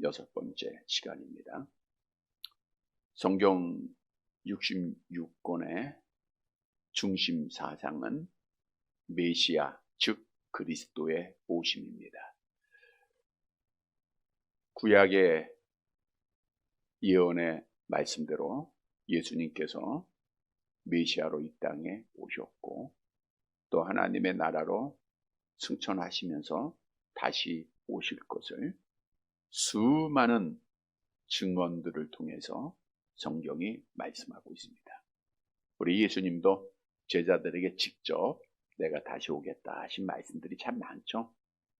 6번째 시간입니다. 성경 66권의 중심 사상은 메시아, 즉 그리스도의 오심입니다. 구약의 예언의 말씀대로 예수님께서 메시아로 이 땅에 오셨고 또 하나님의 나라로 승천하시면서 다시 오실 것을 수많은 증언들을 통해서 성경이 말씀하고 있습니다. 우리 예수님도 제자들에게 직접 내가 다시 오겠다 하신 말씀들이 참 많죠.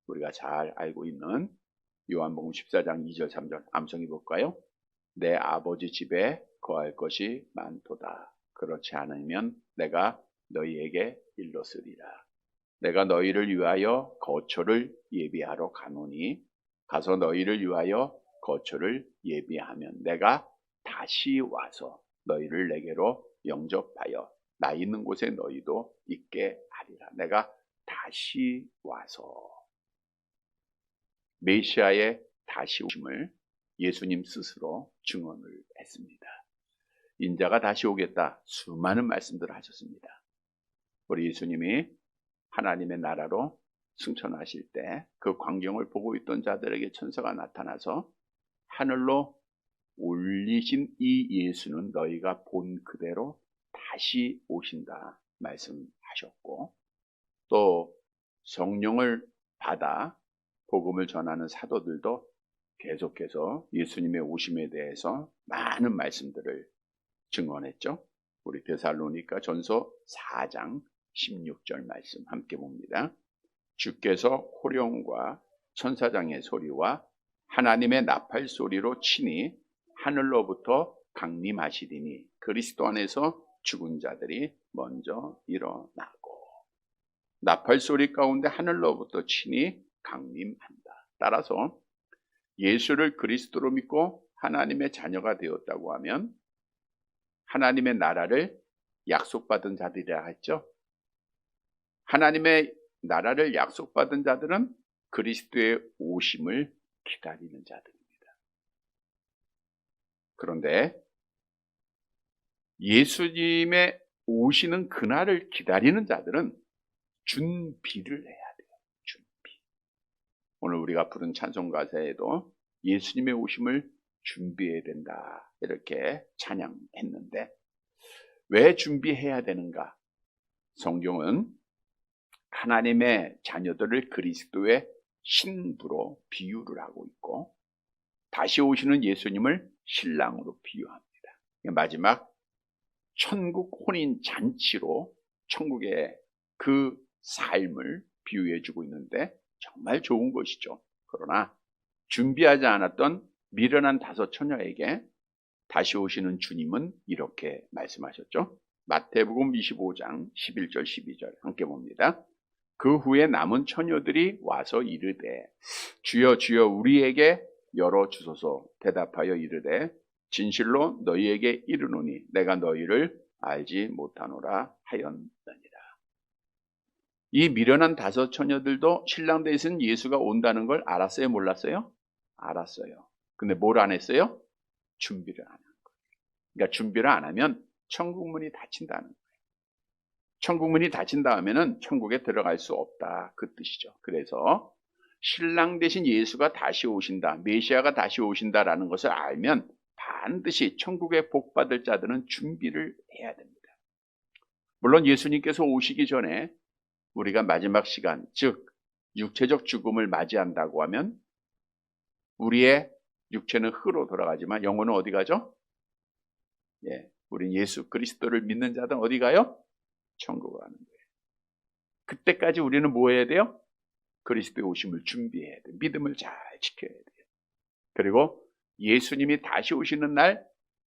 우리가 잘 알고 있는 요한복음 14장 2절 3절 암송해 볼까요? 내 아버지 집에 거할 것이 많도다. 그렇지 않으면 내가 너희에게 일렀으리라. 내가 너희를 위하여 거처를 예비하러 가노니 가서 너희를 위하여 거처를 예비하면 내가 다시 와서 너희를 내게로 영접하여 나 있는 곳에 너희도 있게 하리라. 내가 다시 와서 메시아의 다시 오심을 예수님 스스로 증언을 했습니다. 인자가 다시 오겠다 수많은 말씀들을 하셨습니다. 우리 예수님이 하나님의 나라로 승천하실 때 그 광경을 보고 있던 자들에게 천사가 나타나서 하늘로 올리신 이 예수는 너희가 본 그대로 다시 오신다 말씀하셨고 또 성령을 받아 복음을 전하는 사도들도 계속해서 예수님의 오심에 대해서 많은 말씀들을 증언했죠. 우리 데살로니가 전서 4장 16절 말씀 함께 봅니다. 주께서 호령과 천사장의 소리와 하나님의 나팔 소리로 친히 하늘로부터 강림하시리니 그리스도 안에서 죽은 자들이 먼저 일어나고 나팔 소리 가운데 하늘로부터 친히 강림한다. 따라서 예수를 그리스도로 믿고 하나님의 자녀가 되었다고 하면 하나님의 나라를 약속받은 자들이라 했죠. 하나님의 나라를 약속받은 자들은 그리스도의 오심을 기다리는 자들입니다. 그런데 예수님의 오시는 그날을 기다리는 자들은 준비를 해야 돼요. 준비. 오늘 우리가 부른 찬송 가사에도 예수님의 오심을 준비해야 된다 이렇게 찬양했는데 왜 준비해야 되는가? 성경은 하나님의 자녀들을 그리스도의 신부로 비유를 하고 있고 다시 오시는 예수님을 신랑으로 비유합니다. 마지막 천국 혼인 잔치로 천국의 그 삶을 비유해 주고 있는데 정말 좋은 것이죠. 그러나 준비하지 않았던 미련한 5 처녀에게 다시 오시는 주님은 이렇게 말씀하셨죠. 마태복음 25장 11절 12절 함께 봅니다. 그 후에 남은 처녀들이 와서 이르되 주여 주여 우리에게 열어주소서. 대답하여 이르되 진실로 너희에게 이르노니 내가 너희를 알지 못하노라 하였느니라. 이 미련한 5 처녀들도 신랑 되신 예수가 온다는 걸 알았어요? 몰랐어요? 알았어요. 근데 뭘 안 했어요? 준비를 안 한 거예요. 그러니까 준비를 안 하면 천국 문이 닫힌다는 거예요. 천국 문이 닫힌다 하면은 천국에 들어갈 수 없다 그 뜻이죠. 그래서 신랑 되신 예수가 다시 오신다, 메시아가 다시 오신다라는 것을 알면 반드시 천국에 복 받을 자들은 준비를 해야 됩니다. 물론 예수님께서 오시기 전에 우리가 마지막 시간, 즉 육체적 죽음을 맞이한다고 하면 우리의 육체는 흙으로 돌아가지만 영혼은 어디 가죠? 우리 예수 그리스도를 믿는 자들은 어디 가요? 천국을 가는 거예요. 그때까지 우리는 뭐 해야 돼요? 그리스도의 오심을 준비해야 돼요. 믿음을 잘 지켜야 돼요. 그리고 예수님이 다시 오시는 날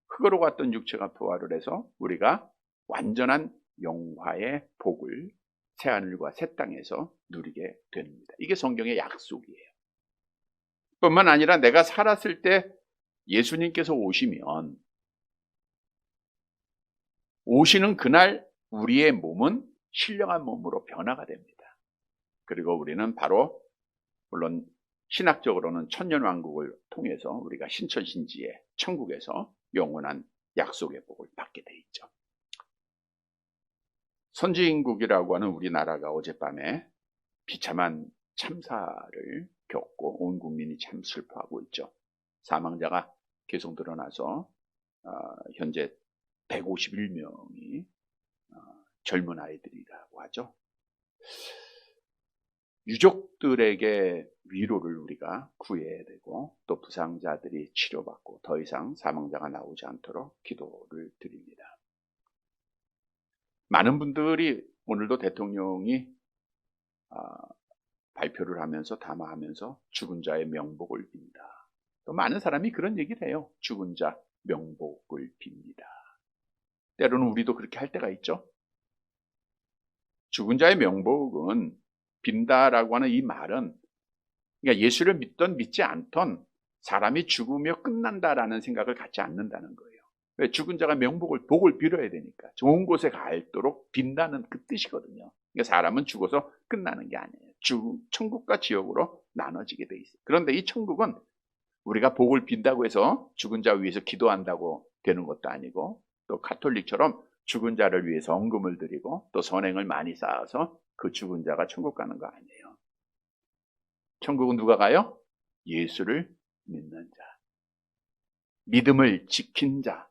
흙으로 갔던 육체가 부활을 해서 우리가 완전한 영화의 복을 새하늘과 새 땅에서 누리게 됩니다. 이게 성경의 약속이에요. 뿐만 아니라 내가 살았을 때 예수님께서 오시면 오시는 그날 우리의 몸은 신령한 몸으로 변화가 됩니다. 그리고 우리는 바로 물론 신학적으로는 천년왕국을 통해서 우리가 신천신지의 천국에서 영원한 약속의 복을 받게 돼 있죠. 선진국이라고 하는 우리나라가 어젯밤에 비참한 참사를 겪고 온 국민이 참 슬퍼하고 있죠. 사망자가 계속 늘어나서 현재 151명이 젊은 아이들이라고 하죠. 유족들에게 위로를 우리가 구해야 되고 또 부상자들이 치료받고 더 이상 사망자가 나오지 않도록 기도를 드립니다. 많은 분들이 오늘도 대통령이 발표를 하면서 담화하면서 죽은 자의 명복을 빈다. 또 많은 사람이 그런 얘기를 해요. 죽은 자 명복을 빕니다. 때로는 우리도 그렇게 할 때가 있죠. 죽은 자의 명복은 빈다라고 하는 이 말은 그러니까 예수를 믿던 믿지 않던 사람이 죽으며 끝난다라는 생각을 갖지 않는다는 거예요. 왜? 죽은 자가 명복을 복을 빌어야 되니까 좋은 곳에 갈도록 빈다는 그 뜻이거든요. 그러니까 사람은 죽어서 끝나는 게 아니에요. 천국과 지옥으로 나눠지게 돼 있어요. 그런데 이 천국은 우리가 복을 빈다고 해서 죽은 자 위해서 기도한다고 되는 것도 아니고 또 가톨릭처럼 죽은 자를 위해서 헌금을 드리고 또 선행을 많이 쌓아서 그 죽은 자가 천국 가는 거 아니에요. 천국은 누가 가요? 예수를 믿는 자, 믿음을 지킨 자,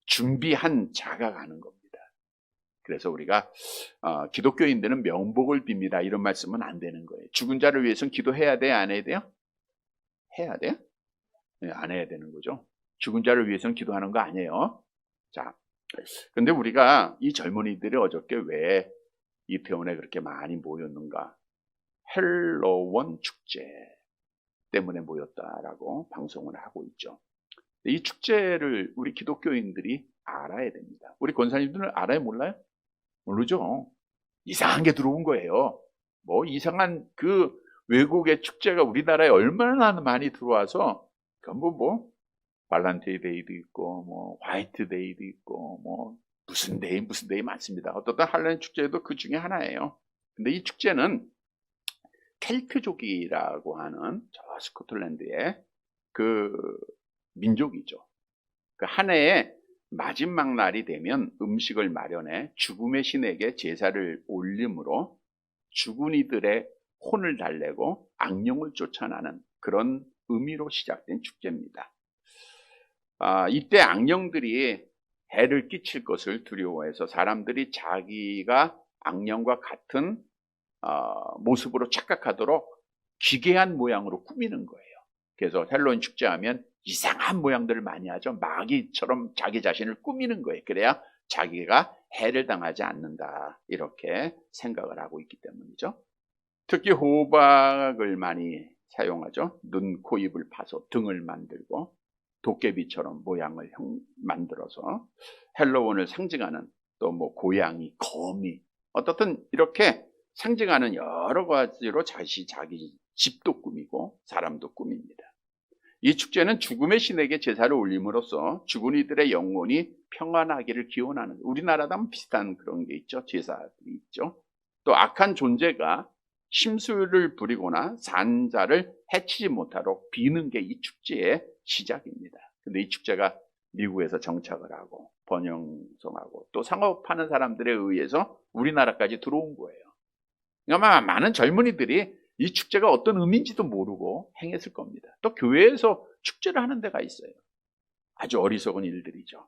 준비한 자가 가는 겁니다. 그래서 우리가 기독교인들은 명복을 빕니다 이런 말씀은 안 되는 거예요. 죽은 자를 위해서는 기도해야 돼요? 안 해야 돼요? 해야 돼요? 네, 안 해야 되는 거죠. 죽은 자를 위해서는 기도하는 거 아니에요. 자, 근데 우리가 이 젊은이들이 어저께 왜 이태원에 그렇게 많이 모였는가? 헬로원 축제 때문에 모였다라고 방송을 하고 있죠. 이 축제를 우리 기독교인들이 알아야 됩니다. 우리 권사님들은 알아요? 몰라요? 모르죠. 이상한 게 들어온 거예요. 뭐 이상한 그 외국의 축제가 우리나라에 얼마나 많이 들어와서 전부 뭐 발란테이데이도 있고 뭐 화이트데이도 있고 뭐 무슨 데이 많습니다. 어떤 할렐 축제도 그 중에 하나예요. 근데 이 축제는 켈트족이라고 하는 저 스코틀랜드의 그 민족이죠. 그 한 해의 마지막 날이 되면 음식을 마련해 죽음의 신에게 제사를 올림으로 죽은 이들의 혼을 달래고 악령을 쫓아나는 그런 의미로 시작된 축제입니다. 이때 악령들이 해를 끼칠 것을 두려워해서 사람들이 자기가 악령과 같은 모습으로 착각하도록 기괴한 모양으로 꾸미는 거예요. 그래서 헬로윈 축제하면 이상한 모양들을 많이 하죠. 마귀처럼 자기 자신을 꾸미는 거예요. 그래야 자기가 해를 당하지 않는다 이렇게 생각을 하고 있기 때문이죠. 특히 호박을 많이 사용하죠. 눈, 코, 입을 파서 등을 만들고 도깨비처럼 모양을 만들어서 헬로윈을 상징하는 또 뭐 고양이, 거미 어떻든 이렇게 상징하는 여러 가지로 자기 집도 꾸미고 사람도 꾸밉니다. 이 축제는 죽음의 신에게 제사를 올림으로써 죽은 이들의 영혼이 평안하기를 기원하는, 우리나라도 한번 비슷한 그런 게 있죠. 제사들이 있죠. 또 악한 존재가 심술을 부리거나 산자를 해치지 못하도록 비는 게 이 축제의 시작입니다. 근데 이 축제가 미국에서 정착을 하고 번영성하고 또 상업하는 사람들에 의해서 우리나라까지 들어온 거예요. 아마 많은 젊은이들이 이 축제가 어떤 의미인지도 모르고 행했을 겁니다. 또 교회에서 축제를 하는 데가 있어요. 아주 어리석은 일들이죠.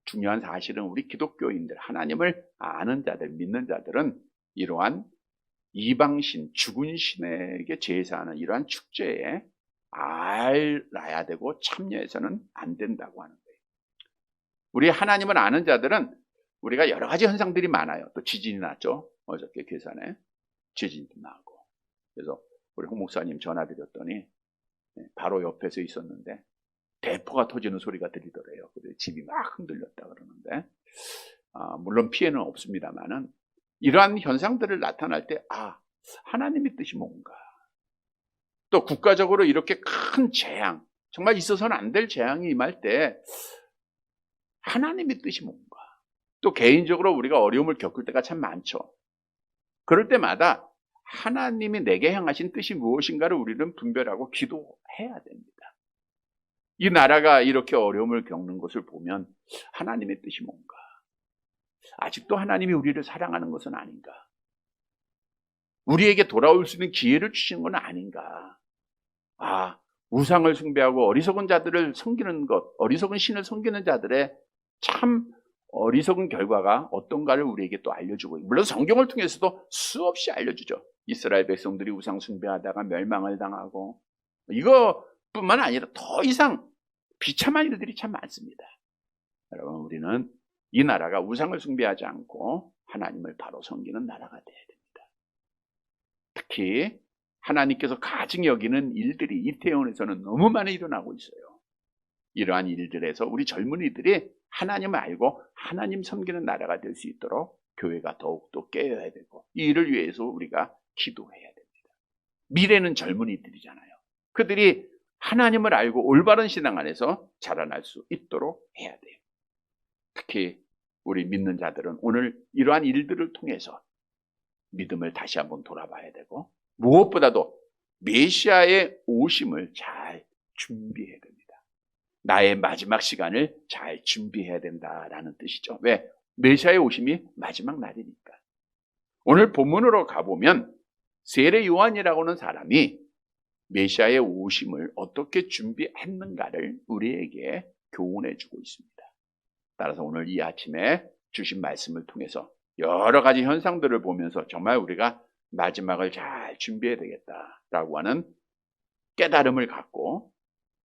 중요한 사실은 우리 기독교인들, 하나님을 아는 자들, 믿는 자들은 이러한 이방신, 죽은 신에게 제사하는 이러한 축제에 알아야 되고 참여해서는 안 된다고 하는 거예요. 우리 하나님을 아는 자들은 우리가 여러 가지 현상들이 많아요. 또 지진이 났죠. 어저께 괴산에 지진도 나고. 그래서 우리 홍 목사님 전화드렸더니 바로 옆에서 있었는데 대포가 터지는 소리가 들리더래요. 그래서 집이 막 흔들렸다 그러는데 물론 피해는 없습니다만은 이러한 현상들을 나타날 때 하나님의 뜻이 뭔가, 또 국가적으로 이렇게 큰 재앙, 정말 있어서는 안 될 재앙이 임할 때 하나님의 뜻이 뭔가, 또 개인적으로 우리가 어려움을 겪을 때가 참 많죠. 그럴 때마다 하나님이 내게 향하신 뜻이 무엇인가를 우리는 분별하고 기도해야 됩니다. 이 나라가 이렇게 어려움을 겪는 것을 보면 하나님의 뜻이 뭔가? 아직도 하나님이 우리를 사랑하는 것은 아닌가? 우리에게 돌아올 수 있는 기회를 주시는 건 아닌가? 우상을 숭배하고 어리석은 자들을 섬기는 것, 어리석은 신을 섬기는 자들의 참 어리석은 결과가 어떤가를 우리에게 또 알려주고, 물론 성경을 통해서도 수없이 알려주죠. 이스라엘 백성들이 우상 숭배하다가 멸망을 당하고, 이거뿐만 아니라 더 이상 비참한 일들이 참 많습니다. 여러분, 우리는 이 나라가 우상을 숭배하지 않고 하나님을 바로 섬기는 나라가 되어야 됩니다. 특히 하나님께서 가증 여기는 일들이 이태원에서는 너무 많이 일어나고 있어요. 이러한 일들에서 우리 젊은이들이 하나님을 알고 하나님 섬기는 나라가 될 수 있도록 교회가 더욱더 깨어야 되고, 이 일을 위해서 우리가 기도해야 됩니다. 미래는 젊은이들이잖아요. 그들이 하나님을 알고 올바른 신앙 안에서 자라날 수 있도록 해야 돼요. 특히 우리 믿는 자들은 오늘 이러한 일들을 통해서 믿음을 다시 한번 돌아봐야 되고, 무엇보다도 메시아의 오심을 잘 준비해야 됩니다. 나의 마지막 시간을 잘 준비해야 된다라는 뜻이죠. 왜? 메시아의 오심이 마지막 날이니까. 오늘 본문으로 가보면 세례 요한이라고 하는 사람이 메시아의 오심을 어떻게 준비했는가를 우리에게 교훈해주고 있습니다. 따라서 오늘 이 아침에 주신 말씀을 통해서 여러 가지 현상들을 보면서 정말 우리가 마지막을 잘 준비해야 되겠다라고 하는 깨달음을 갖고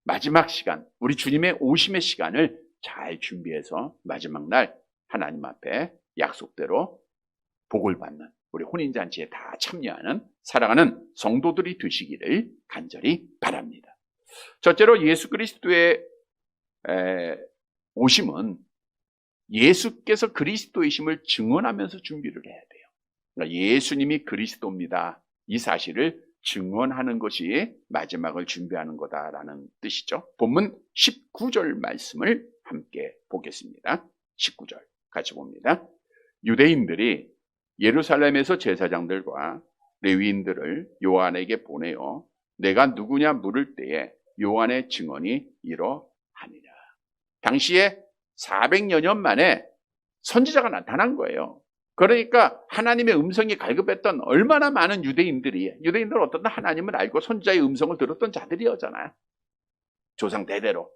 마지막 시간, 우리 주님의 오심의 시간을 잘 준비해서 마지막 날 하나님 앞에 약속대로 복을 받는, 우리 혼인잔치에 다 참여하는 사랑하는 성도들이 되시기를 간절히 바랍니다. 첫째로 예수 그리스도의 오심은 예수께서 그리스도이심을 증언하면서 준비를 해야 돼요. 그러니까 예수님이 그리스도입니다, 이 사실을 증언하는 것이 마지막을 준비하는 거다라는 뜻이죠. 본문 19절 말씀을 함께 보겠습니다. 19절 같이 봅니다. 유대인들이 예루살렘에서 제사장들과 레위인들을 요한에게 보내어 내가 누구냐 물을 때에 요한의 증언이 이러하니라. 당시에 400여 년 만에 선지자가 나타난 거예요. 그러니까 하나님의 음성이 갈급했던 얼마나 많은 유대인들은 어떤 하나님을 알고 선지자의 음성을 들었던 자들이었잖아요. 조상 대대로.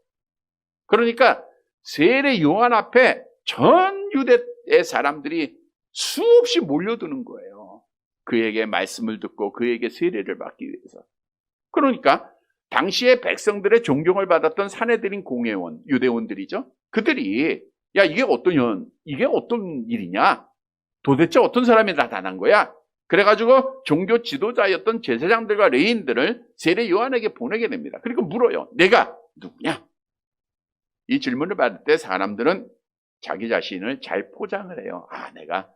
그러니까 세례 요한 앞에 전 유대의 사람들이 수없이 몰려드는 거예요. 그에게 말씀을 듣고 그에게 세례를 받기 위해서. 그러니까 당시에 백성들의 존경을 받았던 사내들인 공회원, 유대원들이죠. 그들이 이게 어떤 일이냐? 도대체 어떤 사람이 나타난 거야? 그래가지고 종교 지도자였던 제사장들과 레위인들을 세례 요한에게 보내게 됩니다. 그리고 물어요. 내가 누구냐? 이 질문을 받을 때 사람들은 자기 자신을 잘 포장을 해요. 내가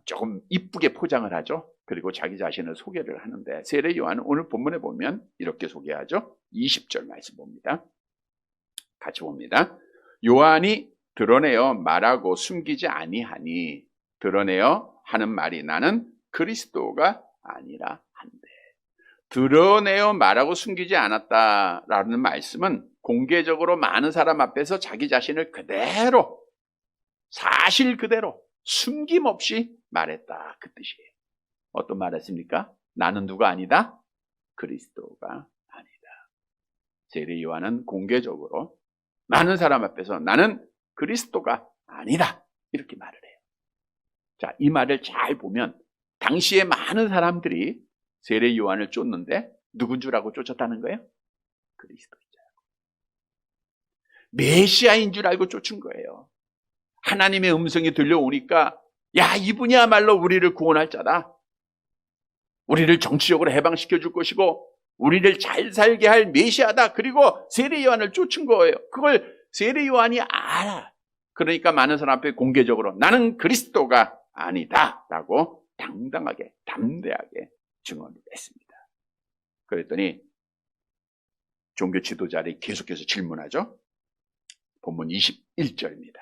조금 이쁘게 포장을 하죠. 그리고 자기 자신을 소개를 하는데, 세례 요한은 오늘 본문에 보면 이렇게 소개하죠. 20절 말씀 봅니다. 같이 봅니다. 요한이 드러내어 말하고 숨기지 아니하니, 드러내어 하는 말이 나는 그리스도가 아니라 한데, 드러내어 말하고 숨기지 않았다라는 말씀은 공개적으로 많은 사람 앞에서 자기 자신을 그대로, 사실 그대로 숨김없이 말했다, 그 뜻이에요. 어떤 말했습니까? 나는 누가 아니다? 그리스도가 아니다. 세례 요한은 공개적으로 많은 사람 앞에서 나는 그리스도가 아니다, 이렇게 말을 해요. 자, 이 말을 잘 보면 당시에 많은 사람들이 세례 요한을 쫓는데 누군 줄 알고 쫓았다는 거예요? 그리스도인 줄 알고. 메시아인 줄 알고 쫓은 거예요. 하나님의 음성이 들려오니까 이분이야말로 우리를 구원할 자다. 우리를 정치적으로 해방시켜 줄 것이고 우리를 잘 살게 할 메시아다. 그리고 세례 요한을 쫓은 거예요. 그걸 세례 요한이 알아. 그러니까 많은 사람 앞에 공개적으로 나는 그리스도가 아니다 라고 당당하게, 담대하게 증언을 했습니다. 그랬더니 종교 지도자들이 계속해서 질문하죠. 본문 21절입니다.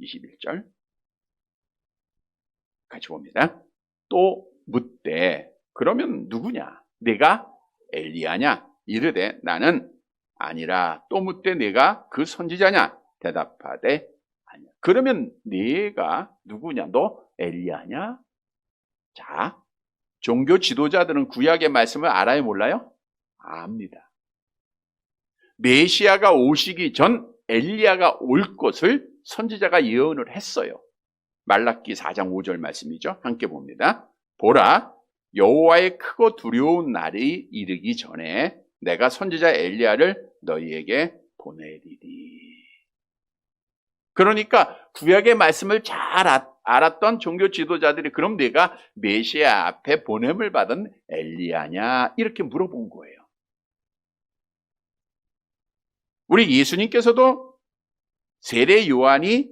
21절 같이 봅니다. 또 묻되 그러면 누구냐? 내가 엘리야냐? 이르되 나는 아니라. 또 묻되 내가 그 선지자냐? 대답하되 아니야. 그러면 내가 누구냐? 너 엘리야냐? 자, 종교 지도자들은 구약의 말씀을 알아요, 몰라요? 압니다. 메시아가 오시기 전 엘리야가 올 것을 선지자가 예언을 했어요. 말라기 4장 5절 말씀이죠. 함께 봅니다. 보라, 여호와의 크고 두려운 날이 이르기 전에 내가 선지자 엘리야를 너희에게 보내리리. 그러니까 구약의 말씀을 잘 알았던 종교 지도자들이 그럼 내가 메시아 앞에 보냄을 받은 엘리야냐? 이렇게 물어본 거예요. 우리 예수님께서도 세례 요한이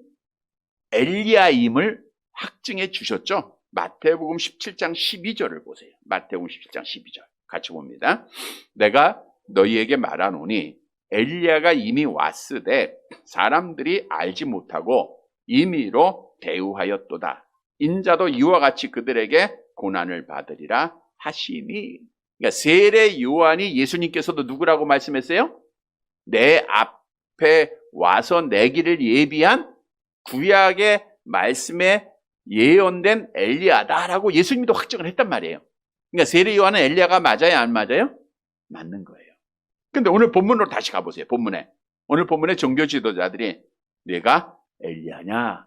엘리야임을 확증해 주셨죠. 마태복음 17장 12절을 보세요. 마태복음 17장 12절 같이 봅니다. 내가 너희에게 말하노니 엘리야가 이미 왔으되 사람들이 알지 못하고 임의로 대우하였도다. 인자도 이와 같이 그들에게 고난을 받으리라 하시니. 그러니까 세례 요한이 예수님께서도 누구라고 말씀했어요? 내 앞에 와서 내 길을 예비한 구약의 말씀에 예언된 엘리야다라고 예수님도 확정을 했단 말이에요. 그러니까 세례 요한은 엘리야가 맞아요, 안 맞아요? 맞는 거예요. 근데 오늘 본문으로 다시 가보세요. 오늘 본문에 종교 지도자들이 내가 엘리야냐?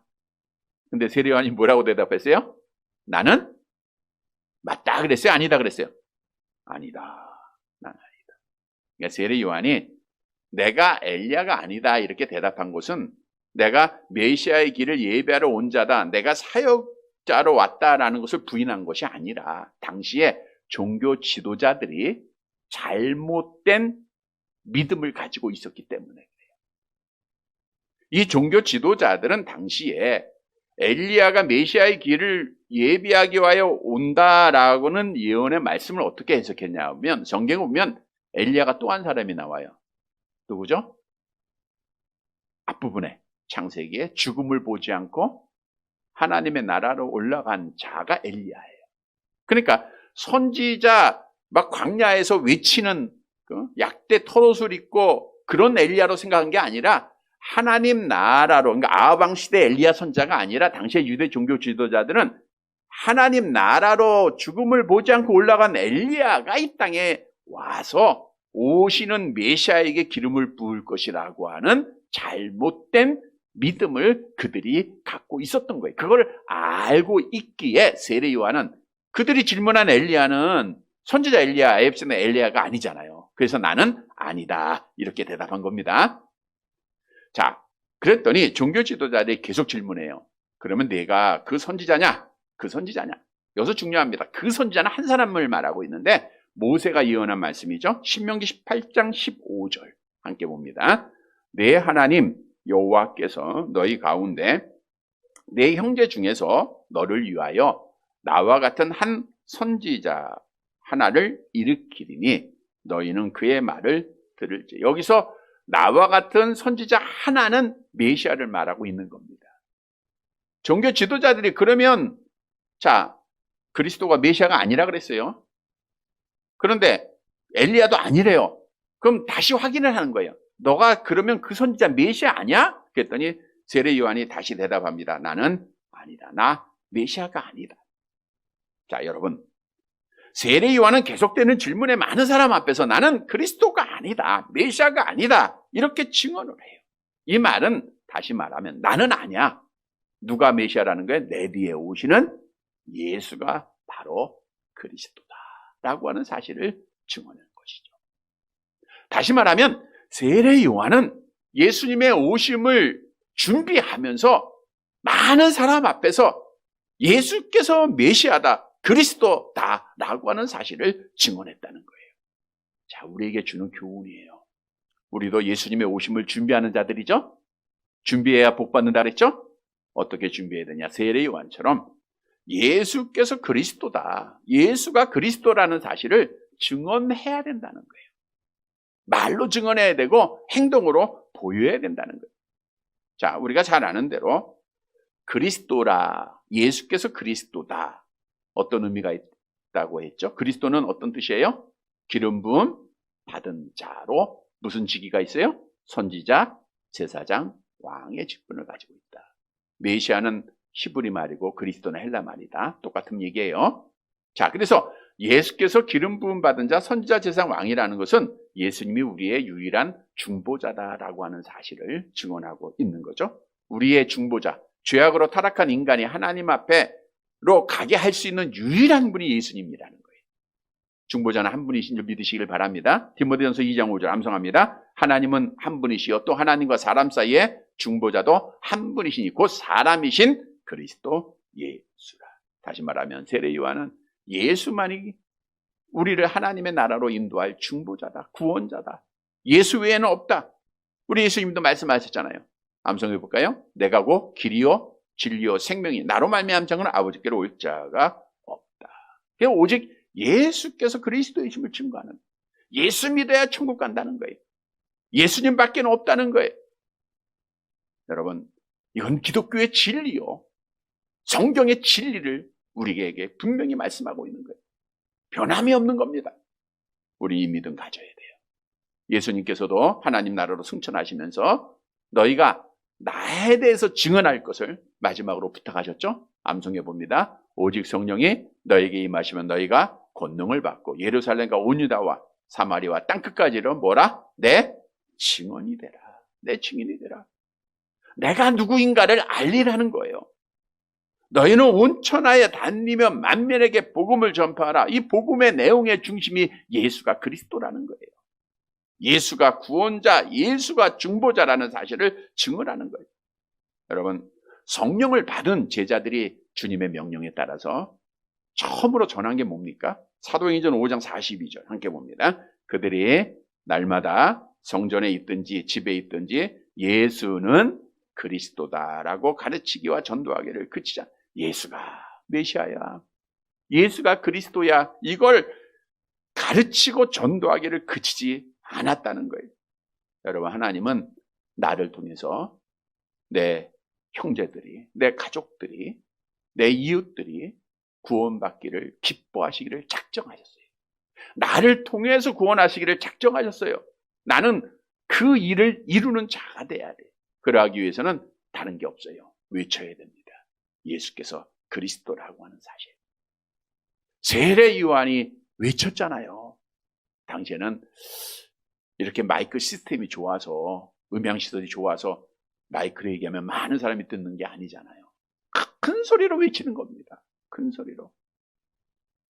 근데 세례 요한이 뭐라고 대답했어요? 나는 맞다 그랬어요? 아니다 그랬어요? 아니다. 난 아니다. 그러니까 세례 요한이 내가 엘리야가 아니다 이렇게 대답한 것은 내가 메시아의 길을 예배하러 온 자다, 내가 사역자로 왔다라는 것을 부인한 것이 아니라 당시에 종교 지도자들이 잘못된 믿음을 가지고 있었기 때문에 그래요. 이 종교 지도자들은 당시에 엘리야가 메시아의 길을 예비하기 위하여 온다라고는 예언의 말씀을 어떻게 해석했냐 하면 성경에 보면 엘리야가 또 한 사람이 나와요. 누구죠? 앞부분에 창세기에 죽음을 보지 않고 하나님의 나라로 올라간 자가 엘리야예요. 그러니까 선지자 막 광야에서 외치는 약대 털옷을 입고 그런 엘리야로 생각한 게 아니라 하나님 나라로, 그러니까 아방 시대 엘리야 선자가 아니라 당시의 유대 종교 지도자들은 하나님 나라로 죽음을 보지 않고 올라간 엘리야가 이 땅에 와서 오시는 메시아에게 기름을 부을 것이라고 하는 잘못된 믿음을 그들이 갖고 있었던 거예요. 그걸 알고 있기에 세례 요한은 그들이 질문한 엘리야는 선지자 엘리야, 에베소는 엘리야가 아니잖아요. 그래서 나는 아니다 이렇게 대답한 겁니다. 자, 그랬더니 종교 지도자들이 계속 질문해요. 그러면 내가 그 선지자냐? 그 선지자냐? 여기서 중요합니다. 그 선지자는 한 사람을 말하고 있는데 모세가 예언한 말씀이죠. 신명기 18장 15절 함께 봅니다. 내 하나님 여호와께서 너희 가운데 내 형제 중에서 너를 위하여 나와 같은 한 선지자 하나를 일으키리니 너희는 그의 말을 들을지. 여기서 나와 같은 선지자 하나는 메시아를 말하고 있는 겁니다. 종교 지도자들이 그러면 자, 그리스도가 메시아가 아니라 그랬어요. 그런데 엘리야도 아니래요. 그럼 다시 확인을 하는 거예요. 너가 그러면 그 선지자 메시아 아니야? 그랬더니 세례 요한이 다시 대답합니다. 나는 아니다. 나 메시아가 아니다. 자, 여러분. 세례 요한은 계속되는 질문에 많은 사람 앞에서 나는 그리스도가 아니다. 메시아가 아니다. 이렇게 증언을 해요. 이 말은 다시 말하면 나는 아니야. 누가 메시아라는 거예요? 내 뒤에 오시는 예수가 바로 그리스도다. 라고 하는 사실을 증언하는 것이죠. 다시 말하면 세례 요한은 예수님의 오심을 준비하면서 많은 사람 앞에서 예수께서 메시아다, 그리스도다 라고 하는 사실을 증언했다는 거예요. 자, 우리에게 주는 교훈이에요. 우리도 예수님의 오심을 준비하는 자들이죠. 준비해야 복 받는다 그랬죠. 어떻게 준비해야 되냐? 세례 요한처럼 예수께서 그리스도다, 예수가 그리스도라는 사실을 증언해야 된다는 거예요. 말로 증언해야 되고 행동으로 보여야 된다는 거예요. 자, 우리가 잘 아는 대로 그리스도라, 예수께서 그리스도다. 어떤 의미가 있다고 했죠. 그리스도는 어떤 뜻이에요? 기름 부음 받은 자로 무슨 직위가 있어요? 선지자, 제사장, 왕의 직분을 가지고 있다. 메시아는 히브리 말이고 그리스도는 헬라 말이다. 똑같은 얘기예요. 자, 그래서 예수께서 기름 부음 받은 자, 선지자, 제사장, 왕이라는 것은 예수님이 우리의 유일한 중보자다라고 하는 사실을 증언하고 있는 거죠. 우리의 중보자, 죄악으로 타락한 인간이 하나님 앞에로 가게 할 수 있는 유일한 분이 예수님이라는 거예요. 중보자는 한 분이신 줄 믿으시길 바랍니다. 디모데전서 2장 5절 암송합니다. 하나님은 한 분이시요 또 하나님과 사람 사이에 중보자도 한 분이시니 곧 사람이신 그리스도 예수라. 다시 말하면 세례 요한은 예수만이 우리를 하나님의 나라로 인도할 중보자다, 구원자다. 예수 외에는 없다. 우리 예수님도 말씀하셨잖아요. 암송해 볼까요? 내가 곧 길이요 진리요 생명이 나로 말미암은 자는 아버지께로 올 자가 없다. 오직 예수께서 그리스도이심을 증거하는, 예수 믿어야 천국 간다는 거예요. 예수님밖에 없다는 거예요. 여러분, 이건 기독교의 진리요, 성경의 진리를 우리에게 분명히 말씀하고 있는 거예요. 변함이 없는 겁니다. 우리 이 믿음 가져야 돼요. 예수님께서도 하나님 나라로 승천하시면서 너희가 나에 대해서 증언할 것을 마지막으로 부탁하셨죠? 암송해 봅니다. 오직 성령이 너에게 임하시면 너희가 권능을 받고 예루살렘과 온 유다와 사마리아와 땅끝까지로 뭐라? 내 증언이 되라. 내 증인이 되라. 내가 누구인가를 알리라는 거예요. 너희는 온 천하에 다니며 만민에게 복음을 전파하라. 이 복음의 내용의 중심이 예수가 그리스도라는 거예요. 예수가 구원자, 예수가 중보자라는 사실을 증언하는 거예요. 여러분, 성령을 받은 제자들이 주님의 명령에 따라서 처음으로 전한 게 뭡니까? 사도행전 5장 42절 함께 봅니다. 그들이 날마다 성전에 있든지 집에 있든지 예수는 그리스도다라고 가르치기와 전도하기를 그치자. 예수가 메시아야, 예수가 그리스도야, 이걸 가르치고 전도하기를 그치지 않았다는 거예요. 여러분, 하나님은 나를 통해서 내 형제들이, 내 가족들이, 내 이웃들이 구원받기를 기뻐하시기를 작정하셨어요. 나를 통해서 구원하시기를 작정하셨어요. 나는 그 일을 이루는 자가 돼야 돼요. 그러하기 위해서는 다른 게 없어요. 외쳐야 됩니다. 예수께서 그리스도라고 하는 사실. 세례 요한이 외쳤잖아요. 당시에는 이렇게 마이크 시스템이 좋아서, 음향 시설이 좋아서 마이크를 얘기하면 많은 사람이 듣는 게 아니잖아요. 큰 소리로 외치는 겁니다. 큰 소리로.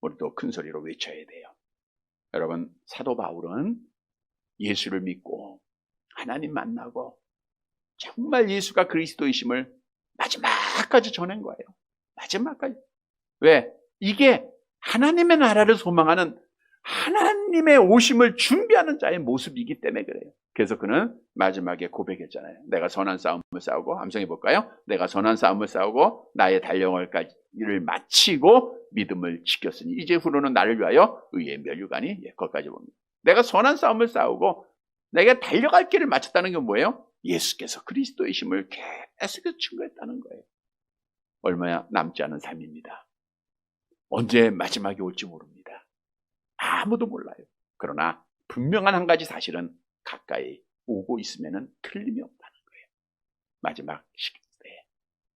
우리도 큰 소리로 외쳐야 돼요. 여러분, 사도 바울은 예수를 믿고 하나님 만나고 정말 예수가 그리스도이심을 마지막까지 전한 거예요. 마지막까지. 왜? 이게 하나님의 나라를 소망하는, 하나님의 오심을 준비하는 자의 모습이기 때문에 그래요. 그래서 그는 마지막에 고백했잖아요. 내가 선한 싸움을 싸우고, 함성해 볼까요? 내가 선한 싸움을 싸우고 나의 달려갈까지를 마치고 믿음을 지켰으니 이제후로는 나를 위하여 의의 면류관이, 거기까지 봅니다. 내가 선한 싸움을 싸우고 내가 달려갈 길을 마쳤다는 게 뭐예요? 예수께서 그리스도이심을 계속해서 증거했다는 거예요. 얼마 남지 않은 삶입니다. 언제 마지막이 올지 모릅니다. 아무도 몰라요. 그러나 분명한 한 가지 사실은 가까이 오고 있으면 틀림이 없다는 거예요. 마지막 시기에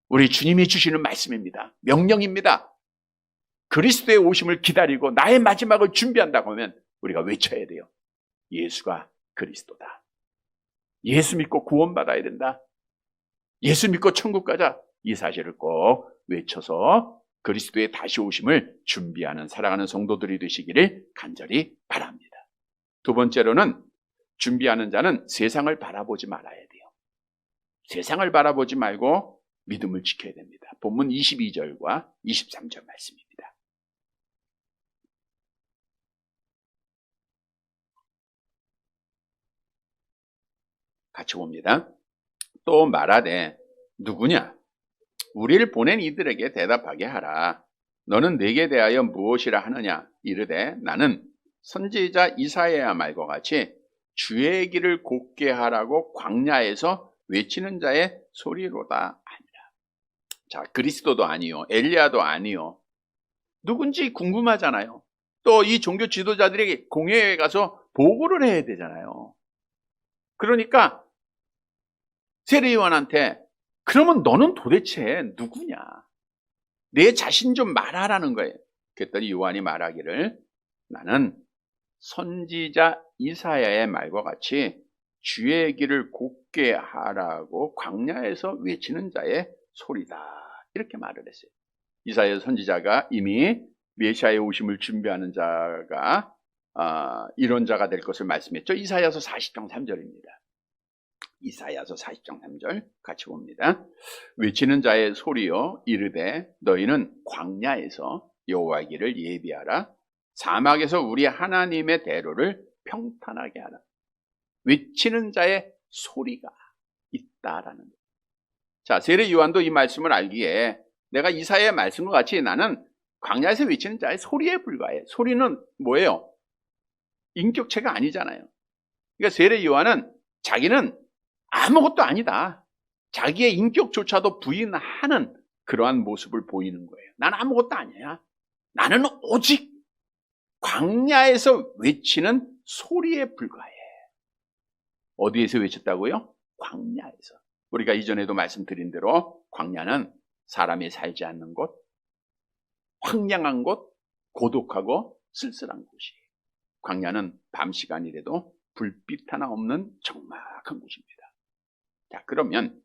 우리 주님이 주시는 말씀입니다. 명령입니다. 그리스도의 오심을 기다리고 나의 마지막을 준비한다고 하면 우리가 외쳐야 돼요. 예수가 그리스도다. 예수 믿고 구원받아야 된다. 예수 믿고 천국 가자. 이 사실을 꼭 외쳐서 그리스도의 다시 오심을 준비하는 사랑하는 성도들이 되시기를 간절히 바랍니다. 두 번째로는 준비하는 자는 세상을 바라보지 말아야 돼요. 세상을 바라보지 말고 믿음을 지켜야 됩니다. 본문 22절과 23절 말씀입니다. 같이 봅니다. 또 말하되 누구냐? 우리를 보낸 이들에게 대답하게 하라. 너는 내게 대하여 무엇이라 하느냐? 이르되 나는 선지자 이사야 말과 같이 주의 길을 곧게 하라고 광야에서 외치는 자의 소리로다 아니라. 자, 그리스도도 아니요, 엘리야도 아니요, 누군지 궁금하잖아요. 또 이 종교 지도자들에게 공회에 가서 보고를 해야 되잖아요. 그러니까 세례요한한테 그러면 너는 도대체 누구냐? 내 자신 좀 말하라는 거예요. 그랬더니 요한이 말하기를 나는 선지자 이사야의 말과 같이 주의 길을 곧게 하라고 광야에서 외치는 자의 소리다. 이렇게 말을 했어요. 이사야 선지자가 이미 메시아의 오심을 준비하는 자가 이런 자가 될 것을 말씀했죠. 이사야서 40장 3절입니다. 이사야서 40장 3절 같이 봅니다. 외치는 자의 소리여 이르되 너희는 광야에서 여호와의 길을 예비하라. 사막에서 우리 하나님의 대로를 평탄하게 하라. 외치는 자의 소리가 있다라는 거예요. 자, 세례 요한도 이 말씀을 알기에 내가 이사야의 말씀과 같이 나는 광야에서 외치는 자의 소리에 불과해. 소리는 뭐예요? 인격체가 아니잖아요. 그러니까 세례 요한은 자기는 아무것도 아니다. 자기의 인격조차도 부인하는 그러한 모습을 보이는 거예요. 나는 아무것도 아니야. 나는 오직 광야에서 외치는 소리에 불과해. 어디에서 외쳤다고요? 광야에서. 우리가 이전에도 말씀드린 대로 광야는 사람이 살지 않는 곳, 황량한 곳, 고독하고 쓸쓸한 곳이에요. 광야는 밤 시간이라도 불빛 하나 없는 적막한 곳입니다. 자, 그러면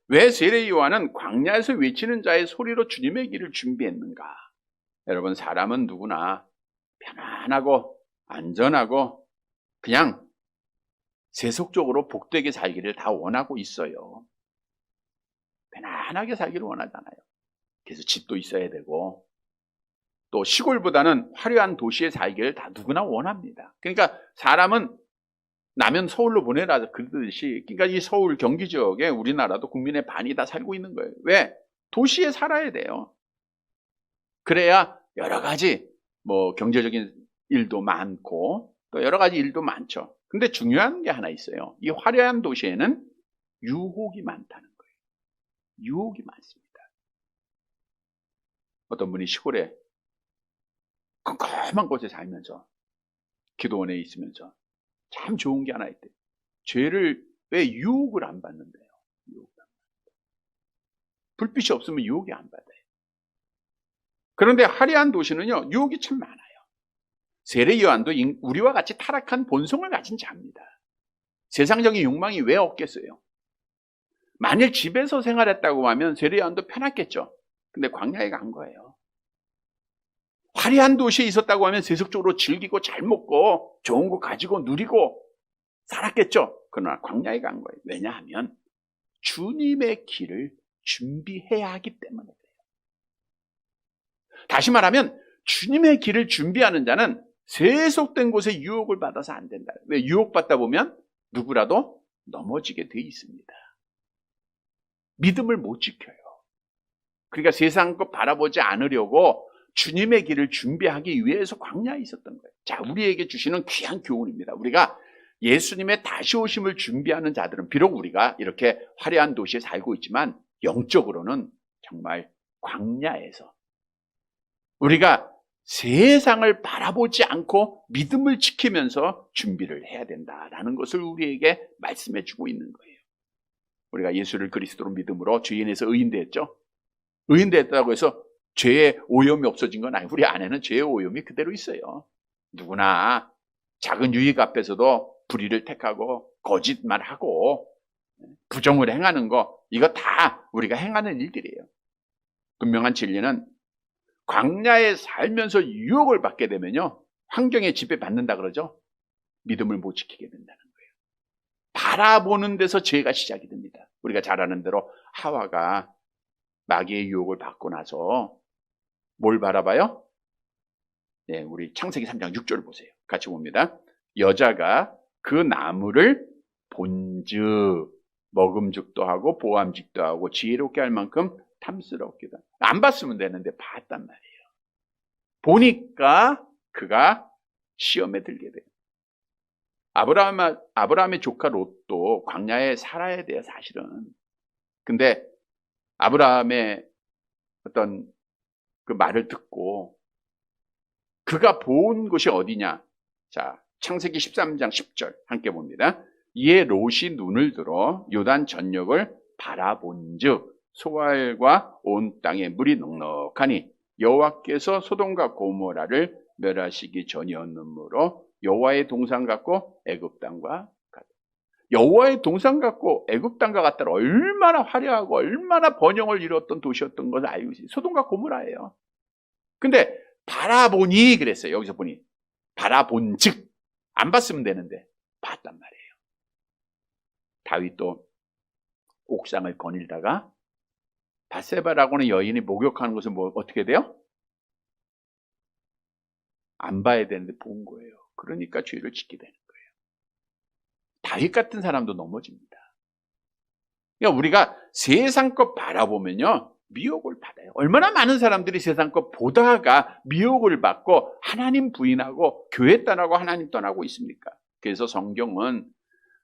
왜 세례 요한은 광야에서 외치는 자의 소리로 주님의 길을 준비했는가? 여러분, 사람은 누구나 편안하고 안전하고 그냥 세속적으로 복되게 살기를 다 원하고 있어요. 편안하게 살기를 원하잖아요. 그래서 집도 있어야 되고 또 시골보다는 화려한 도시에 살기를 다 누구나 원합니다. 그러니까 사람은 나면 서울로 보내라 그러듯이, 그러니까 이 서울 경기 지역에 우리나라도 국민의 반이 다 살고 있는 거예요. 왜? 도시에 살아야 돼요. 그래야 여러 가지 경제적인 일도 많고 또 여러 가지 일도 많죠. 근데 중요한 게 하나 있어요. 이 화려한 도시에는 유혹이 많다는 거예요. 유혹이 많습니다. 어떤 분이 시골에 컴컴한 곳에 살면서 기도원에 있으면서 참 좋은 게 하나 있대요. 죄를 왜 유혹을 안 받는데요? 유혹을 안 받는다. 불빛이 없으면 유혹이 안 받아요. 그런데 화려한 도시는요, 유혹이 참 많아요. 세례 요한도 우리와 같이 타락한 본성을 가진 자입니다. 세상적인 욕망이 왜 없겠어요? 만일 집에서 생활했다고 하면 세례 요한도 편했겠죠. 근데 광야에 간 거예요. 화려한 도시에 있었다고 하면 세속적으로 즐기고 잘 먹고 좋은 거 가지고 누리고 살았겠죠. 그러나 광야에 간 거예요. 왜냐하면 주님의 길을 준비해야 하기 때문에 그래요. 다시 말하면 주님의 길을 준비하는 자는 세속된 곳에 유혹을 받아서 안 된다. 왜? 유혹받다 보면 누구라도 넘어지게 돼 있습니다. 믿음을 못 지켜요. 그러니까 세상 것 바라보지 않으려고 주님의 길을 준비하기 위해서 광야에 있었던 거예요. 자, 우리에게 주시는 귀한 교훈입니다. 우리가 예수님의 다시 오심을 준비하는 자들은 비록 우리가 이렇게 화려한 도시에 살고 있지만 영적으로는 정말 광야에서 우리가 세상을 바라보지 않고 믿음을 지키면서 준비를 해야 된다라는 것을 우리에게 말씀해 주고 있는 거예요. 우리가 예수를 그리스도로 믿음으로 죄인에서 의인되었죠. 의인되었다고 해서 죄의 오염이 없어진 건 아니고 우리 안에는 죄의 오염이 그대로 있어요. 누구나 작은 유익 앞에서도 불의를 택하고 거짓말하고 부정을 행하는 거, 이거 다 우리가 행하는 일들이에요. 분명한 진리는 광야에 살면서 유혹을 받게 되면요, 환경에 지배받는다 그러죠. 믿음을 못 지키게 된다는 거예요. 바라보는 데서 죄가 시작이 됩니다. 우리가 잘 아는 대로 하와가 마귀의 유혹을 받고 나서 뭘 바라봐요? 네, 우리 창세기 3장 6절 보세요. 같이 봅니다. 여자가 그 나무를 본즉 먹음직도 하고 보암직도 하고 지혜롭게 할 만큼 탐스럽기도. 안 봤으면 되는데 봤단 말이에요. 보니까 그가 시험에 들게 돼요. 아브라함의 조카 롯도 광야에 살아야 돼요, 사실은. 근데 아브라함의 어떤 그 말을 듣고 그가 본 곳이 어디냐? 자, 창세기 13장 10절 함께 봅니다. 이에 롯이 눈을 들어 요단 전역을 바라본즉 소알과 온 땅에 물이 넉넉하니 여호와께서 소돔과 고모라를 멸하시기 전이었으므로 여호와의 동산 같고 애굽 땅과 같다. 여호와의 동산 같고 애굽 땅과 같다. 얼마나 화려하고 얼마나 번영을 이뤘던 도시였던 것을 알고 있어요. 소돔과 고모라예요. 근데 바라보니 그랬어요. 여기서 보니 바라본즉 안 봤으면 되는데 봤단 말이에요. 다윗도 옥상을 거닐다가 밧세바라고는 여인이 목욕하는 것을 어떻게 돼요? 안 봐야 되는데 본 거예요. 그러니까 죄를 짓게 되는 거예요. 다윗 같은 사람도 넘어집니다. 그러니까 우리가 세상 것 바라보면요 미혹을 받아요. 얼마나 많은 사람들이 세상 것 보다가 미혹을 받고 하나님 부인하고 교회 떠나고 하나님 떠나고 있습니까? 그래서 성경은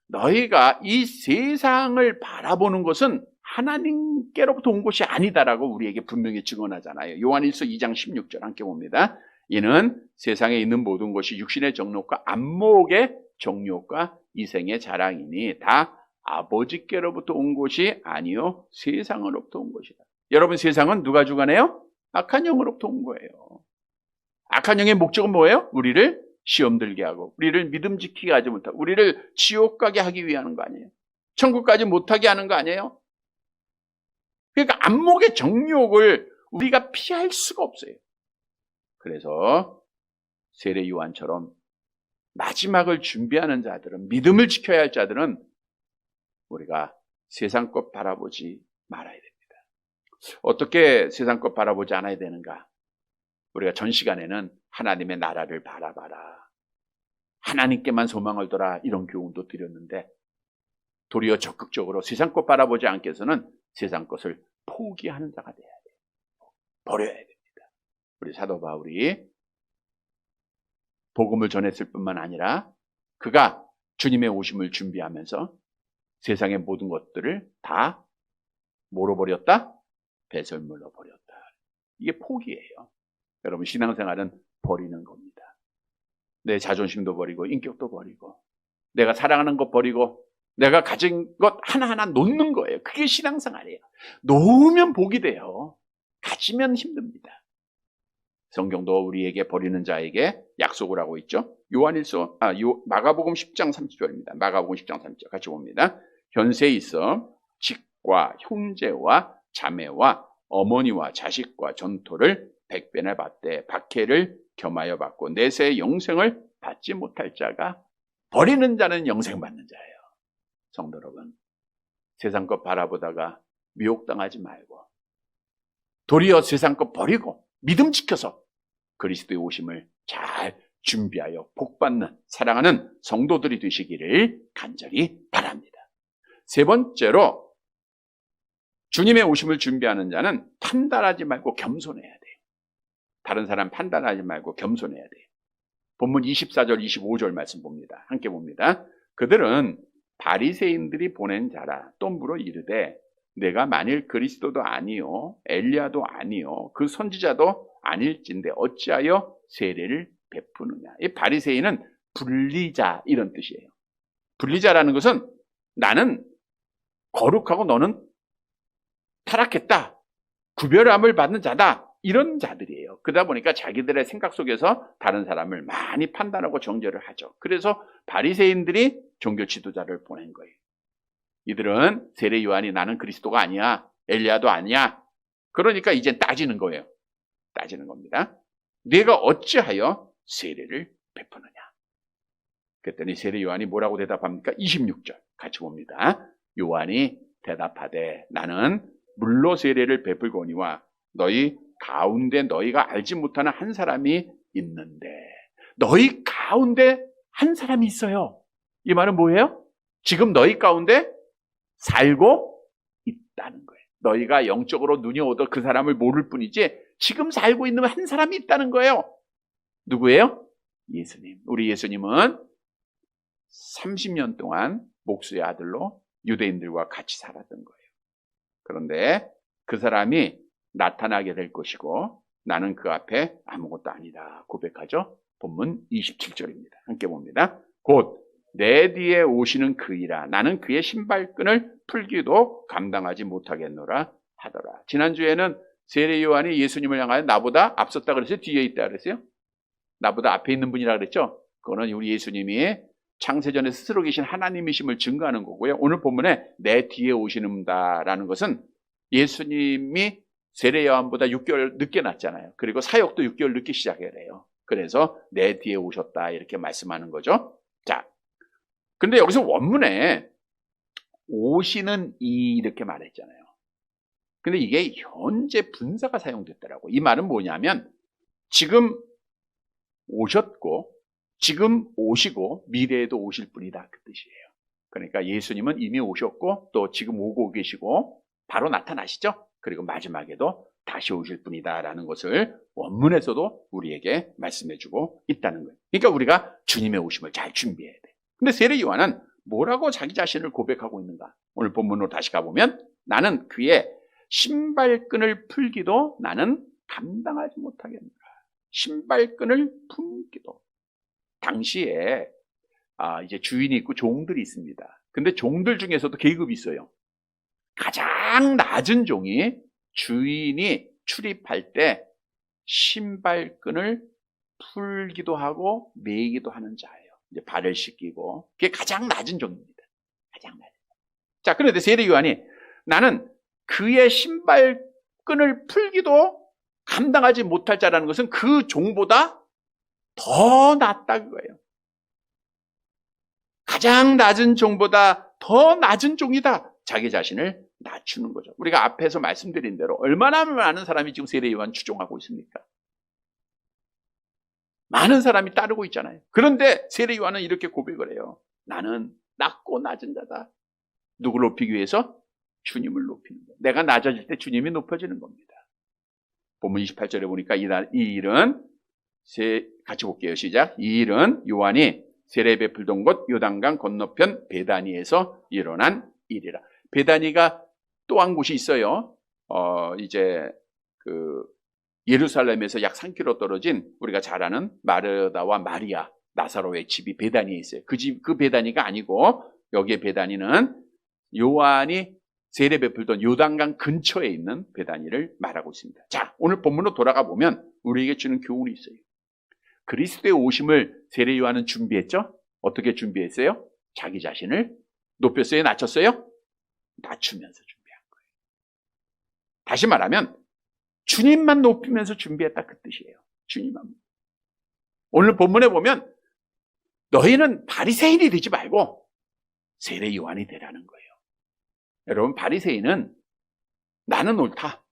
너희가 이 세상을 바라보는 것은 하나님께로부터 온 것이 아니다라고 우리에게 분명히 증언하잖아요. 요한일서 2장 16절 함께 봅니다. 이는 세상에 있는 모든 것이 육신의 정욕과 안목의 정욕과 이생의 자랑이니 다 아버지께로부터 온 것이 아니요 세상으로부터 온 것이다. 여러분 세상은 누가 주관해요? 악한 영으로부터 온 거예요. 악한 영의 목적은 뭐예요? 우리를 시험 들게 하고 우리를 믿음 지키게 하지 못하고 우리를 지옥 가게 하기 위한 거 아니에요? 천국 가지 못하게 하는 거 아니에요? 그러니까 안목의 정욕을 우리가 피할 수가 없어요. 그래서 세례 요한처럼 마지막을 준비하는 자들은 믿음을 지켜야 할 자들은 우리가 세상 것 바라보지 말아야 됩니다. 어떻게 세상 것 바라보지 않아야 되는가? 우리가 전 시간에는 하나님의 나라를 바라봐라. 하나님께만 소망을 둬라. 이런 교훈도 드렸는데 도리어 적극적으로 세상 것 바라보지 않게 해서는 세상 것을 포기하는 자가 돼야 돼요. 버려야 됩니다. 우리 사도 바울이 복음을 전했을 뿐만 아니라 그가 주님의 오심을 준비하면서 세상의 모든 것들을 다 뭐로 버렸다? 배설물로 버렸다. 이게 포기예요. 여러분 신앙생활은 버리는 겁니다. 내 자존심도 버리고 인격도 버리고 내가 사랑하는 것 버리고 내가 가진 것 하나하나 놓는 거예요. 그게 신앙생활이에요. 놓으면 복이 돼요. 가지면 힘듭니다. 성경도 우리에게 버리는 자에게 약속을 하고 있죠. 마가복음 10장 30절입니다. 마가복음 10장 30절 같이 봅니다. 현세에 있어 직과 형제와 자매와 어머니와 자식과 전토를 100배나 받되 박해를 겸하여 받고 내세의 영생을 받지 못할 자가 버리는 자는 영생 받는 자예요. 성도 여러분, 세상 것 바라보다가 미혹당하지 말고 도리어 세상 것 버리고 믿음 지켜서 그리스도의 오심을 잘 준비하여 복받는 사랑하는 성도들이 되시기를 간절히 바랍니다. 세 번째로 주님의 오심을 준비하는 자는 판단하지 말고 겸손해야 돼요. 다른 사람 판단하지 말고 겸손해야 돼요. 본문 24절 25절 말씀 봅니다. 함께 봅니다. 그들은 바리새인들이 보낸 자라 또 물어 이르되 내가 만일 그리스도도 아니요 엘리야도 아니요 그 선지자도 아닐진데 어찌하여 세례를 베푸느냐. 이 바리새인은 분리자 이런 뜻이에요. 분리자라는 것은 나는 거룩하고 너는 타락했다. 구별함을 받는 자다. 이런 자들이에요. 그러다 보니까 자기들의 생각 속에서 다른 사람을 많이 판단하고 정죄를 하죠. 그래서 바리새인들이 종교 지도자를 보낸 거예요. 이들은 세례 요한이 나는 그리스도가 아니야. 엘리야도 아니야. 그러니까 이제 따지는 거예요. 따지는 겁니다. 네가 어찌하여 세례를 베푸느냐. 그랬더니 세례 요한이 뭐라고 대답합니까? 26절 같이 봅니다. 요한이 대답하되 나는 물로 세례를 베풀거니와 너희 가운데 너희가 알지 못하는 한 사람이 있는데 너희 가운데 한 사람이 있어요. 이 말은 뭐예요? 지금 너희 가운데 살고 있다는 거예요. 너희가 영적으로 눈이 오도 그 사람을 모를 뿐이지 지금 살고 있는 한 사람이 있다는 거예요. 누구예요? 예수님. 우리 예수님은 30년 동안 목수의 아들로 유대인들과 같이 살았던 거예요. 그런데 그 사람이 나타나게 될 것이고 나는 그 앞에 아무것도 아니다 고백하죠. 본문 27절입니다. 함께 봅니다. 곧 내 뒤에 오시는 그이라 나는 그의 신발끈을 풀기도 감당하지 못하겠노라 하더라. 지난주에는 세례 요한이 예수님을 향하여 나보다 앞섰다 그랬어요? 뒤에 있다 그랬어요? 나보다 앞에 있는 분이라 그랬죠? 그거는 우리 예수님이 창세전에 스스로 계신 하나님이심을 증거하는 거고요. 오늘 본문에 내 뒤에 오시는다라는 것은 예수님이 세례 요한보다 6개월 늦게 났잖아요. 그리고 사역도 6개월 늦게 시작해야 돼요. 그래서 내 뒤에 오셨다 이렇게 말씀하는 거죠. 자, 근데 여기서 원문에 오시는 이렇게 말했잖아요. 근데 이게 현재 분사가 사용됐더라고. 이 말은 뭐냐면 지금 오셨고 지금 오시고 미래에도 오실 분이다 그 뜻이에요. 그러니까 예수님은 이미 오셨고 또 지금 오고 계시고 바로 나타나시죠. 그리고 마지막에도 다시 오실 분이다라는 것을 원문에서도 우리에게 말씀해주고 있다는 거예요. 그러니까 우리가 주님의 오심을 잘 준비해야 돼. 근데 세례 요한은 뭐라고 자기 자신을 고백하고 있는가? 오늘 본문으로 다시 가보면 나는 그의 신발끈을 풀기도 나는 감당하지 못하겠노라. 신발끈을 풀기도. 당시에 이제 주인이 있고 종들이 있습니다. 근데 종들 중에서도 계급이 있어요. 가장 낮은 종이 주인이 출입할 때 신발끈을 풀기도 하고 매기도 하는 자예요. 이제 발을 씻기고 그게 가장 낮은 종입니다. 가장 낮은. 자, 그런데 세례 요한이 나는 그의 신발끈을 풀기도 감당하지 못할 자라는 것은 그 종보다 더 낮다 그거예요. 가장 낮은 종보다 더 낮은 종이다. 자기 자신을 낮추는 거죠. 우리가 앞에서 말씀드린 대로 얼마나 많은 사람이 지금 세례 요한 추종하고 있습니까? 많은 사람이 따르고 있잖아요. 그런데 세례 요한은 이렇게 고백을 해요. 나는 낮고 낮은 자다. 누구를 높이기 위해서? 주님을 높이는 거예요. 내가 낮아질 때 주님이 높아지는 겁니다. 본문 28절에 보니까 이 일은 같이 볼게요. 시작. 이 일은 요한이 세례 베풀던 곳 요단강 건너편 베다니에서 일어난 일이라. 베다니가 또 한 곳이 있어요. 이제 예루살렘에서 약 3km 떨어진 우리가 잘 아는 마르다와 마리아, 나사로의 집이 베다니에 있어요. 그 베다니가 아니고 여기에 베다니는 요한이 세례 베풀던 요단강 근처에 있는 베다니를 말하고 있습니다. 자, 오늘 본문으로 돌아가 보면 우리에게 주는 교훈이 있어요. 그리스도의 오심을 세례 요한은 준비했죠? 어떻게 준비했어요? 자기 자신을 높였어요? 낮췄어요? 낮추면서 준비한 거예요. 다시 말하면 주님만 높이면서 준비했다 그 뜻이에요. 주님만. 오늘 본문에 보면 너희는 바리새인이 되지 말고 세례 요한이 되라는 거예요. 여러분, 바리새인은 나는 옳다.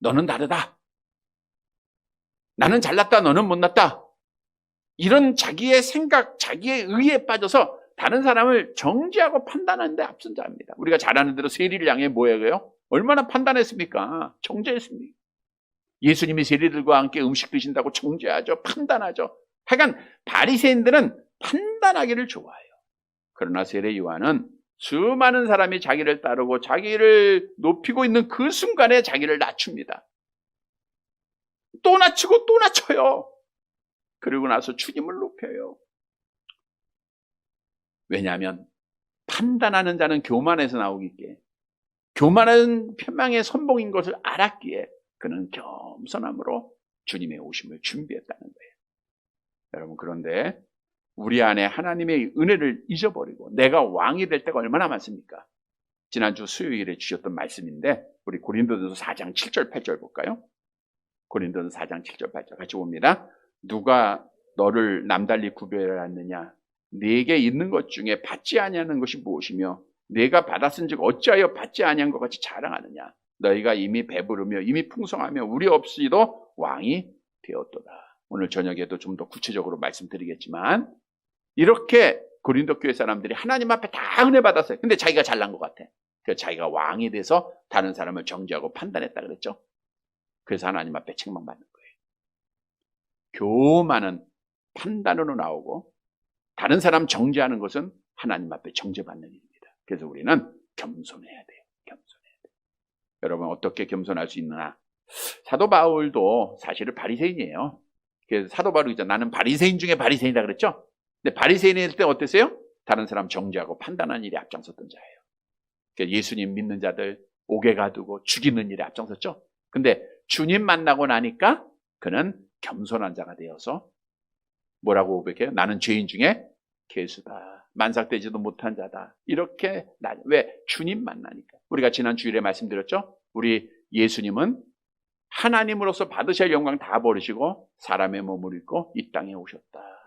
너는 다르다. 나는 잘났다. 너는 못났다. 이런 자기의 생각, 자기의 의에 빠져서 다른 사람을 정죄하고 판단하는데 앞선 자입니다. 우리가 잘 아는 대로 세리를 향해 뭐예요? 얼마나 판단했습니까? 정죄했습니다. 예수님이 세리들과 함께 음식 드신다고 정죄하죠. 판단하죠. 하여간 바리새인들은 판단하기를 좋아해요. 그러나 세례 요한은 수많은 사람이 자기를 따르고 자기를 높이고 있는 그 순간에 자기를 낮춥니다. 또 낮추고 또 낮춰요. 그리고 나서 주님을 높여요. 왜냐하면 판단하는 자는 교만에서 나오기에 교만한 편망의 선봉인 것을 알았기에 그는 겸손함으로 주님의 오심을 준비했다는 거예요. 여러분, 그런데 우리 안에 하나님의 은혜를 잊어버리고 내가 왕이 될 때가 얼마나 많습니까? 지난주 수요일에 주셨던 말씀인데 우리 고린도전서 4장 7절 8절 볼까요? 고린도전서 4장 7절 8절 같이 봅니다. 누가 너를 남달리 구별하느냐? 네게 있는 것 중에 받지 아니하는 것이 무엇이며 네가 받았은즉 어찌하여 받지 아니한 것 같이 자랑하느냐? 너희가 이미 배부르며 이미 풍성하며 우리 없이도 왕이 되었도다. 오늘 저녁에도 좀 더 구체적으로 말씀드리겠지만 이렇게 고린도 교회 사람들이 하나님 앞에 다 은혜 받았어요. 근데 자기가 잘난 것 같아. 그래서 자기가 왕이 돼서 다른 사람을 정죄하고 판단했다 그랬죠. 그래서 하나님 앞에 책망받는 거예요. 교만은 판단으로 나오고 다른 사람 정죄하는 것은 하나님 앞에 정죄받는 일입니다. 그래서 우리는 겸손해야 돼요. 겸손해야 돼요. 여러분, 어떻게 겸손할 수 있느냐? 사도 바울도 사실은 바리새인이에요. 그래서 사도 바울이 나는 바리새인 중에 바리새인이다 그랬죠. 근데 바리새인일 때 어땠어요? 다른 사람 정죄하고 판단하는 일에 앞장섰던 자예요. 그러니까 예수님 믿는 자들 옥에 가두고 죽이는 일에 앞장섰죠. 근데 주님 만나고 나니까 그는 겸손한 자가 되어서 뭐라고 고백해요? 나는 죄인 중에 괴수다. 만삭되지도 못한 자다. 이렇게 왜? 주님 만나니까. 우리가 지난 주일에 말씀드렸죠. 우리 예수님은 하나님으로서 받으셔야 할 영광 다 버리시고 사람의 몸을 입고 이 땅에 오셨다.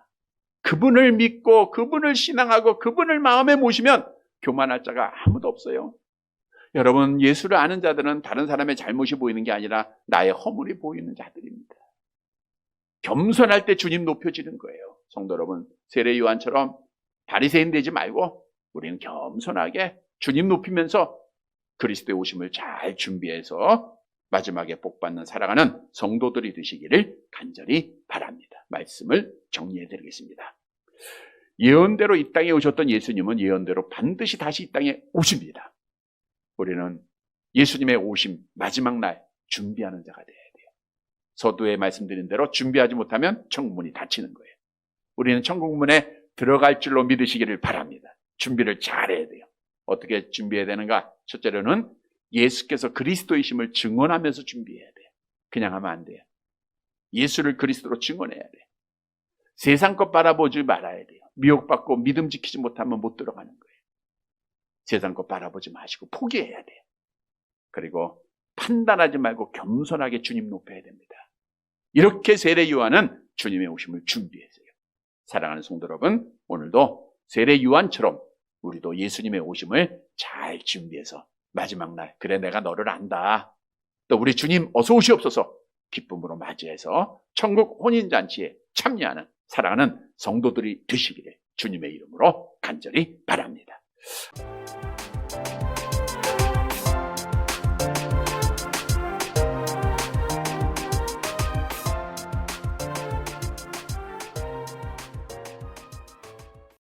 그분을 믿고 그분을 신앙하고 그분을 마음에 모시면 교만할 자가 아무도 없어요. 여러분, 예수를 아는 자들은 다른 사람의 잘못이 보이는 게 아니라 나의 허물이 보이는 자들입니다. 겸손할 때 주님 높여지는 거예요. 성도 여러분, 세례 요한처럼 바리새인 되지 말고 우리는 겸손하게 주님 높이면서 그리스도의 오심을 잘 준비해서 마지막에 복받는 살아가는 성도들이 되시기를 간절히 바랍니다. 말씀을 정리해 드리겠습니다. 예언대로 이 땅에 오셨던 예수님은 예언대로 반드시 다시 이 땅에 오십니다. 우리는 예수님의 오심 마지막 날 준비하는 자가 되어야 돼요. 서두에 말씀드린 대로 준비하지 못하면 천국문이 닫히는 거예요. 우리는 천국문에 들어갈 줄로 믿으시기를 바랍니다. 준비를 잘해야 돼요. 어떻게 준비해야 되는가? 첫째로는 예수께서 그리스도이심을 증언하면서 준비해야 돼요. 그냥 하면 안 돼요. 예수를 그리스도로 증언해야 돼요. 세상 것 바라보지 말아야 돼요. 미혹받고 믿음 지키지 못하면 못 들어가는 거예요. 세상 것 바라보지 마시고 포기해야 돼요. 그리고 판단하지 말고 겸손하게 주님 높여야 됩니다. 이렇게 세례 요한은 주님의 오심을 준비했어요. 사랑하는 성도 여러분, 오늘도 세례 요한처럼 우리도 예수님의 오심을 잘 준비해서 마지막 날, 그래 내가 너를 안다. 또 우리 주님 어서 오시옵소서 기쁨으로 맞이해서 천국 혼인잔치에 참여하는 사랑하는 성도들이 되시기를 주님의 이름으로 간절히 바랍니다.